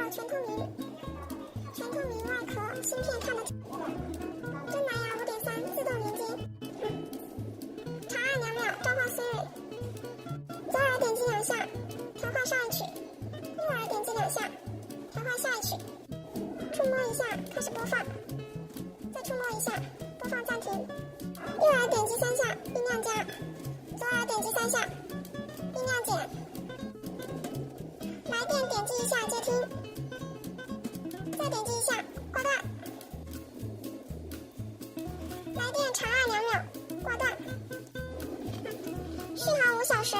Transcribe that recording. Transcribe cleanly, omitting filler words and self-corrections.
了全透明外壳芯片看得真蓝牙5.3自动连接。长按2秒召唤孙蕊，左耳点击2下调换上一曲，右耳点击2下调换下一曲。触摸一下开始播放，再触摸一下播放暂停。右耳点击3下音量加，左耳点击3下音量减。来电点击1下接听，再点击1下挂断。来电长按2秒挂断。续航5小时。